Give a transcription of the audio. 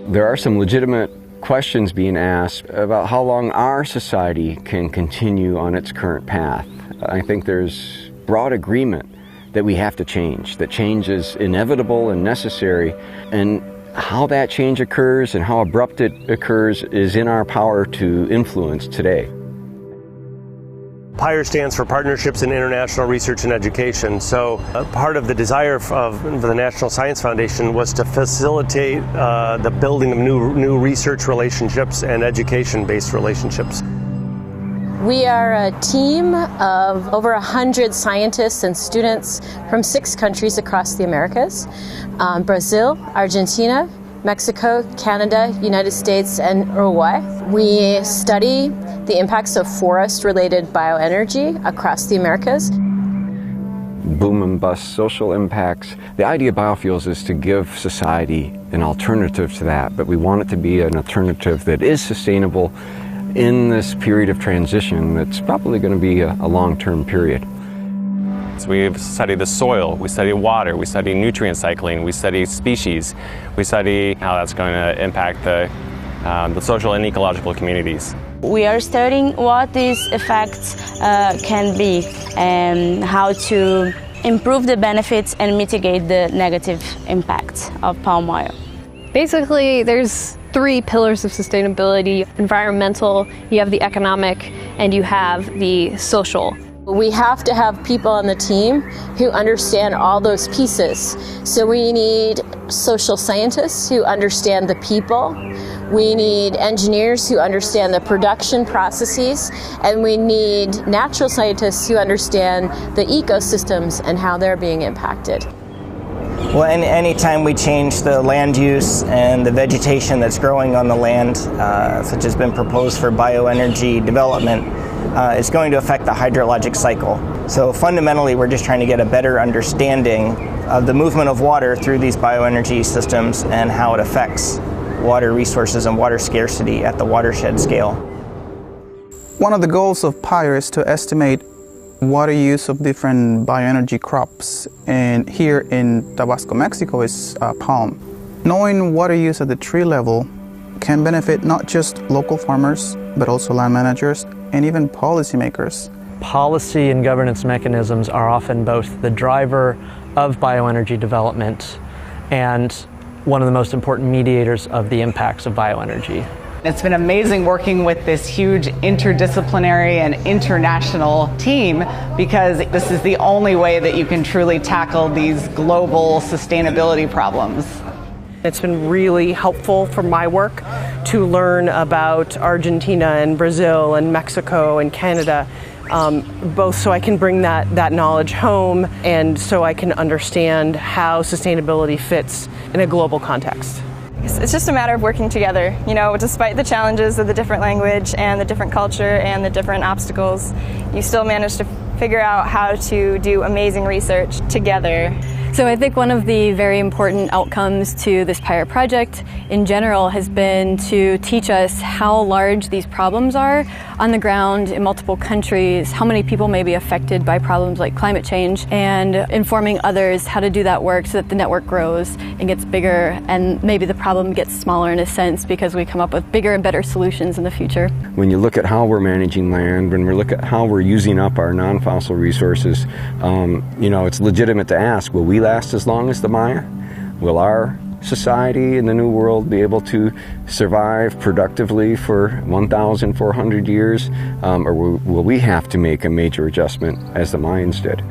there are some legitimate questions being asked about how long our society can continue on its current path. I think there's broad agreement that we have to change, that change is inevitable and necessary, and how that change occurs and how abrupt it occurs is in our power to influence today. PIRE stands for Partnerships in International Research and Education. So part of the desire of the National Science Foundation was to facilitate the building of new research relationships and education-based relationships. We are a team of over 100 scientists and students from 6 countries across the Americas: Brazil, Argentina, Mexico, Canada, United States, and Uruguay. We study the impacts of forest-related bioenergy across the Americas. Boom and bust social impacts. The idea of biofuels is to give society an alternative to that, but we want it to be an alternative that is sustainable in this period of transition that's probably going to be a long-term period. So we study the soil, we study water, we study nutrient cycling, we study species, we study how that's going to impact the social and ecological communities. We are studying what these effects can be and how to improve the benefits and mitigate the negative impacts of palm oil. Basically, there's 3 pillars of sustainability: environmental, you have the economic, and you have the social. We have to have people on the team who understand all those pieces. So we need social scientists who understand the people. We need engineers who understand the production processes, and we need natural scientists who understand the ecosystems and how they're being impacted. Well, anytime we change the land use and the vegetation that's growing on the land, such as been proposed for bioenergy development, it's going to affect the hydrologic cycle. So fundamentally, we're just trying to get a better understanding of the movement of water through these bioenergy systems and how it affects water resources and water scarcity at the watershed scale. One of the goals of PIRE is to estimate water use of different bioenergy crops, and here in Tabasco, Mexico is palm. Knowing water use at the tree level can benefit not just local farmers, but also land managers and even policymakers. Policy and governance mechanisms are often both the driver of bioenergy development and one of the most important mediators of the impacts of bioenergy. It's been amazing working with this huge interdisciplinary and international team, because this is the only way that you can truly tackle these global sustainability problems. It's been really helpful for my work to learn about Argentina and Brazil and Mexico and Canada, both so I can bring that knowledge home and so I can understand how sustainability fits in a global context. It's just a matter of working together. You know, despite the challenges of the different language and the different culture and the different obstacles, you still manage to figure out how to do amazing research together. So I think one of the very important outcomes to this PIRE project in general has been to teach us how large these problems are on the ground in multiple countries, how many people may be affected by problems like climate change, and informing others how to do that work so that the network grows and gets bigger, and maybe the problem gets smaller in a sense because we come up with bigger and better solutions in the future. When you look at how we're managing land, when we look at how we're using up our non-fossil resources, it's legitimate to ask, will we last as long as the Maya? Will our society in the New World be able to survive productively for 1,400 years? Or will we have to make a major adjustment as the Mayans did?